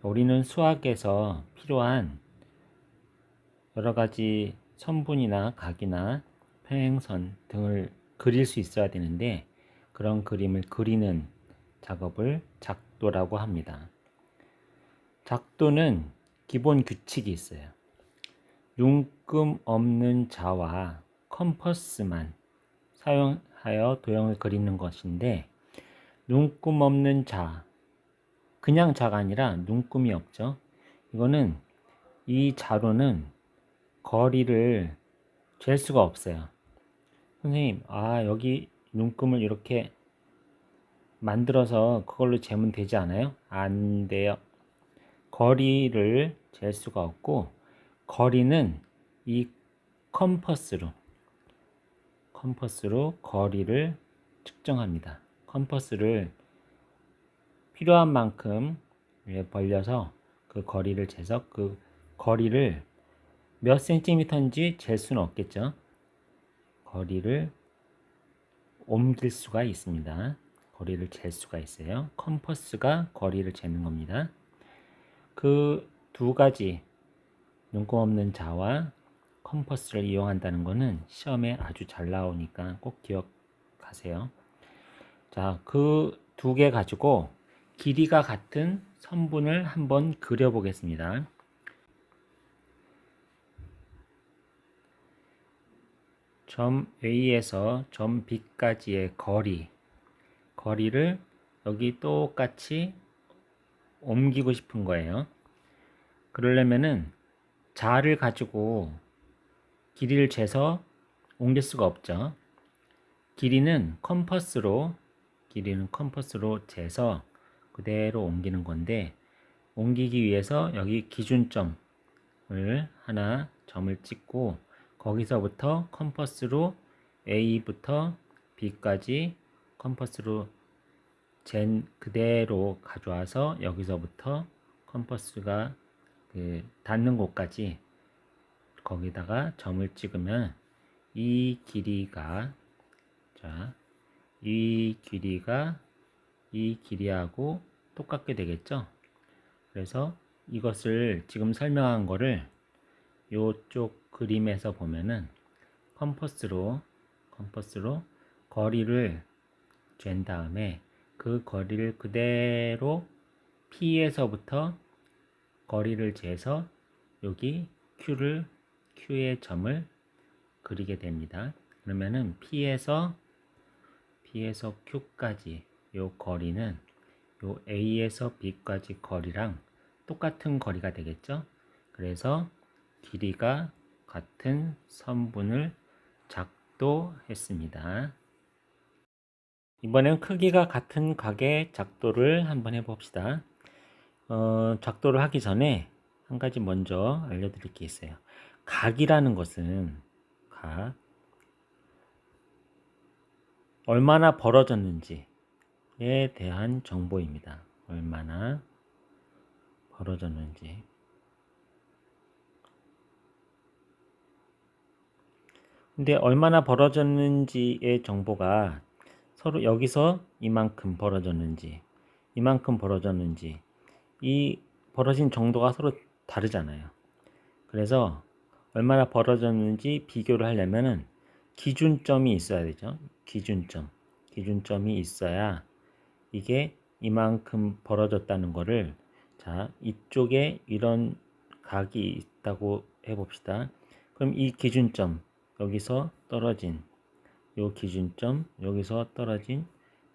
우리는 수학에서 필요한 여러 가지 선분이나 각이나 평행선 등을 그릴 수 있어야 되는데, 그런 그림을 그리는 작업을 작도라고 합니다. 작도는 기본 규칙이 있어요. 윤금 없는 자와 컴퍼스만 사용하여 도형을 그리는 것인데, 눈금 없는 자, 그냥 자가 아니라 눈금이 없죠. 이거는 이 자로는 거리를 잴 수가 없어요. 선생님, 여기 눈금을 이렇게 만들어서 그걸로 재면 되지 않아요? 안 돼요. 거리를 잴 수가 없고, 거리는 이 컴퍼스로 거리를 측정합니다. 컴퍼스를 필요한 만큼 벌려서 그 거리를 재서 그 거리를 몇 센티미터인지 잴 수는 없겠죠. 거리를 옮길 수가 있습니다. 거리를 잴 수가 있어요. 컴퍼스가 거리를 재는 겁니다. 그 두 가지, 눈금 없는 자와 컴퍼스를 이용한다는 것은 시험에 아주 잘 나오니까 꼭 기억하세요. 자, 그 두 개 가지고 길이가 같은 선분을 한번 그려 보겠습니다. 점 A에서 점 B까지의 거리를 여기 똑같이 옮기고 싶은 거예요. 그러려면은 자를 가지고 길이를 재서 옮길 수가 없죠. 길이는 컴퍼스로 재서 그대로 옮기는 건데, 옮기기 위해서 여기 기준점을 하나 점을 찍고, 거기서부터 컴퍼스로 A부터 B까지 컴퍼스로 잰 그대로 가져와서 여기서부터 컴퍼스가 닿는 곳까지 거기다가 점을 찍으면 이 길이가 이 길이하고 똑같게 되겠죠. 그래서 이것을 지금 설명한 거를 이쪽 그림에서 보면은 컴퍼스로 거리를 잰 다음에 그 거리를 그대로 P에서부터 거리를 재서 여기 Q의 점을 그리게 됩니다. 그러면은 P에서 Q까지 요 거리는 요 A에서 B까지 거리랑 똑같은 거리가 되겠죠. 그래서 길이가 같은 선분을 작도했습니다. 이번엔 크기가 같은 각의 작도를 한번 해봅시다. 작도를 하기 전에 한 가지 먼저 알려드릴 게 있어요. 각이라는 것은 얼마나 벌어졌는지에 대한 정보입니다. 얼마나 벌어졌는지. 근데 얼마나 벌어졌는지의 정보가 서로 여기서 이만큼 벌어졌는지, 이 벌어진 정도가 서로 다르잖아요. 그래서 얼마나 벌어졌는지 비교를 하려면은 기준점이 있어야 되죠. 기준점이 있어야 이게 이만큼 벌어졌다는 거를, 자, 이쪽에 이런 각이 있다고 해봅시다. 그럼 이 기준점, 여기서 떨어진 요 기준점, 여기서 떨어진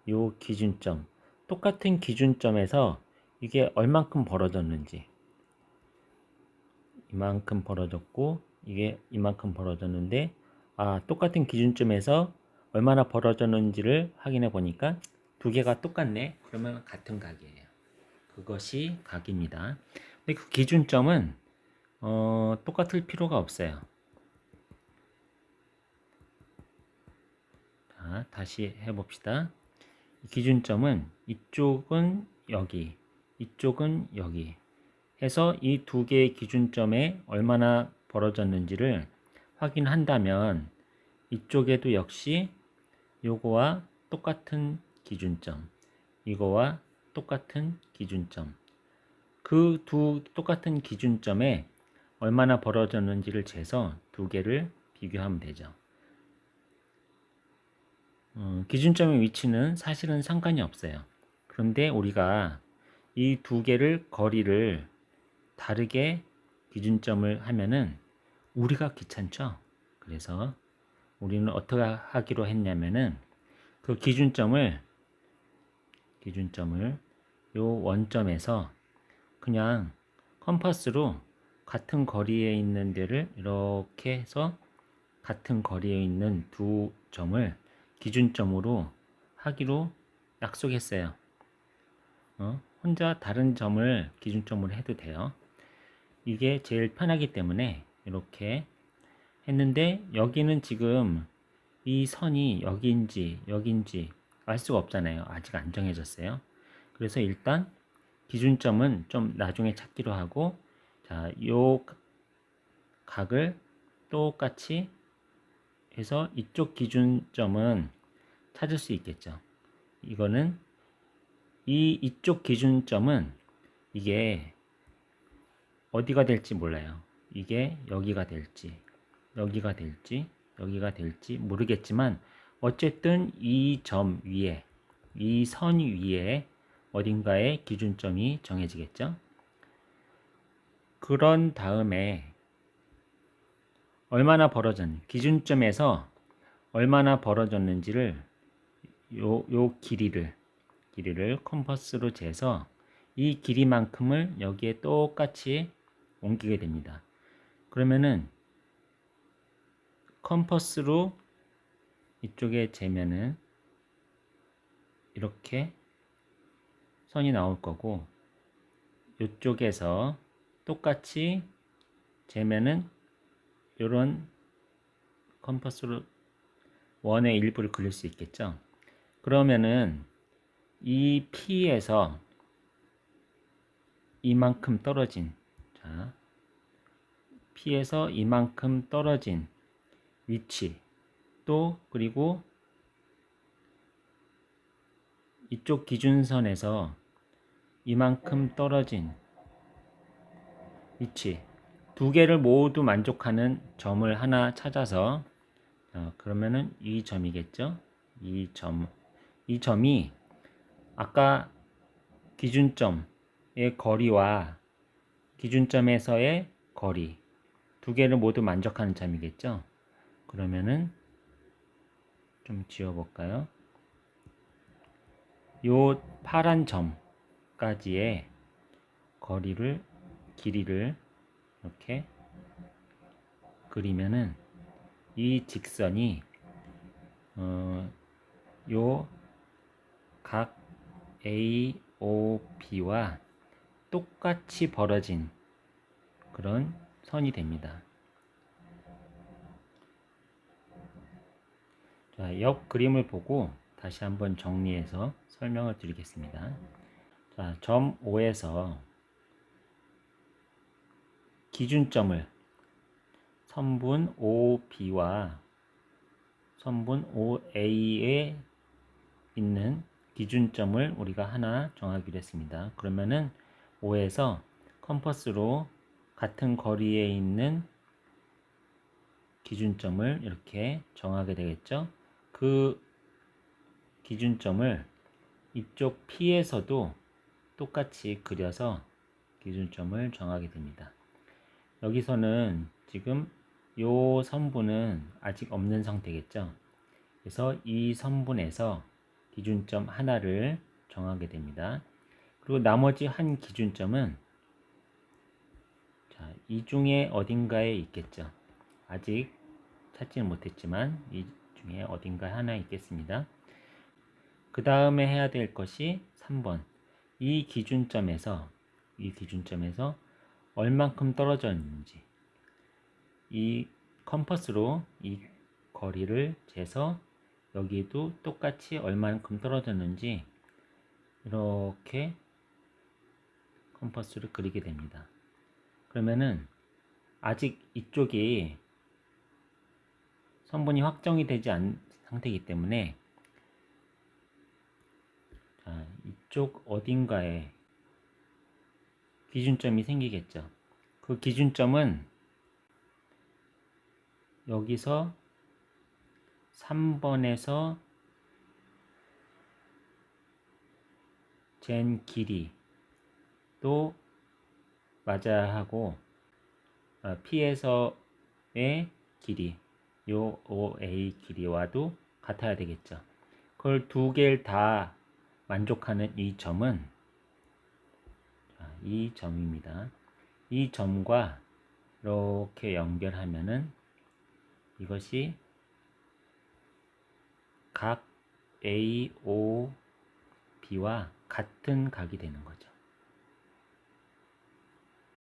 요 기준점, 똑같은 기준점에서 이게 얼만큼 벌어졌는지, 이만큼 벌어졌고 이게 이만큼 벌어졌는데, 똑같은 기준점에서 얼마나 벌어졌는지를 확인해 보니까 두 개가 똑같네. 그러면 같은 각이에요. 그것이 각입니다. 근데 그 기준점은 똑같을 필요가 없어요. 자, 다시 해봅시다. 기준점은 이쪽은 여기, 이쪽은 여기 해서 이 두 개의 기준점에 얼마나 벌어졌는지를 확인한다면, 이쪽에도 역시 요거와 똑같은 기준점, 이거와 똑같은 기준점, 그 두 똑같은 기준점에 얼마나 벌어졌는지를 재서 두 개를 비교하면 되죠. 기준점의 위치는 사실은 상관이 없어요. 그런데 우리가 이 두 개를 거리를 다르게 기준점을 하면은 우리가 귀찮죠. 그래서 우리는 어떻게 하기로 했냐면은 그 기준점을 요 원점에서 그냥 컴퍼스로 같은 거리에 있는 데를 이렇게 해서 같은 거리에 있는 두 점을 기준점으로 하기로 약속했어요. 혼자 다른 점을 기준점으로 해도 돼요. 이게 제일 편하기 때문에 이렇게 했는데, 여기는 지금 이 선이 여기인지 알 수가 없잖아요. 아직 안 정해졌어요. 그래서 일단 기준점은 좀 나중에 찾기로 하고, 자, 요 각을 똑같이 해서 이쪽 기준점은 찾을 수 있겠죠. 이거는 이쪽 기준점은 이게 어디가 될지 몰라요. 이게 여기가 될지 모르겠지만, 어쨌든 이 점 위에, 이 선 위에 어딘가에 기준점이 정해지겠죠. 그런 다음에 기준점에서 얼마나 벌어졌는지를 요 길이를 컴퍼스로 재서 이 길이만큼을 여기에 똑같이 옮기게 됩니다. 그러면은 컴퍼스로 이쪽에 재면은 이렇게 선이 나올 거고, 이쪽에서 똑같이 재면은 이런 컴퍼스로 원의 일부를 그릴 수 있겠죠. 그러면은 이 P에서 이만큼 떨어진, 자, P에서 이만큼 떨어진 위치, 또 그리고 이쪽 기준선에서 이만큼 떨어진 위치, 두 개를 모두 만족하는 점을 하나 찾아서, 그러면은 이 점이겠죠. 이 점이 아까 기준점의 거리와 기준점에서의 거리, 두 개를 모두 만족하는 점이겠죠. 그러면은 좀 지워볼까요? 요 파란 점까지의 길이를 이렇게 그리면은 이 직선이 요 각 AOB와 똑같이 벌어진 그런 선이 됩니다. 자, 옆 그림을 보고 다시 한번 정리해서 설명을 드리겠습니다. 자, 점 O에서 기준점을 선분 OB와 선분 OA에 있는 기준점을 우리가 하나 정하기로 했습니다. 그러면은 O에서 컴퍼스로 같은 거리에 있는 기준점을 이렇게 정하게 되겠죠. 그 기준점을 이쪽 P에서도 똑같이 그려서 기준점을 정하게 됩니다. 여기서는 지금 요 선분은 아직 없는 상태겠죠. 그래서 이 선분에서 기준점 하나를 정하게 됩니다. 그리고 나머지 한 기준점은, 자, 이 중에 어딘가에 있겠죠. 아직 찾지는 못했지만 이 중에 어딘가에 하나 있겠습니다. 그 다음에 해야 될 것이 3번. 이 기준점에서 얼만큼 떨어졌는지, 이 컴퍼스로 이 거리를 재서 여기도 똑같이 얼만큼 떨어졌는지 이렇게 컴퍼스를 그리게 됩니다. 그러면은 아직 이쪽이 선분이 확정이 되지 않은 상태이기 때문에, 자, 이쪽 어딘가에 기준점이 생기겠죠. 그 기준점은 여기서 3번에서 잰 길이도 맞아야 하고 P에서의 길이, 요 OA 길이와도 같아야 되겠죠. 그걸 두 개를 다 만족하는 이 점은 이 점입니다. 이 점과 이렇게 연결하면은 이것이 각 AOB와 같은 각이 되는 거죠.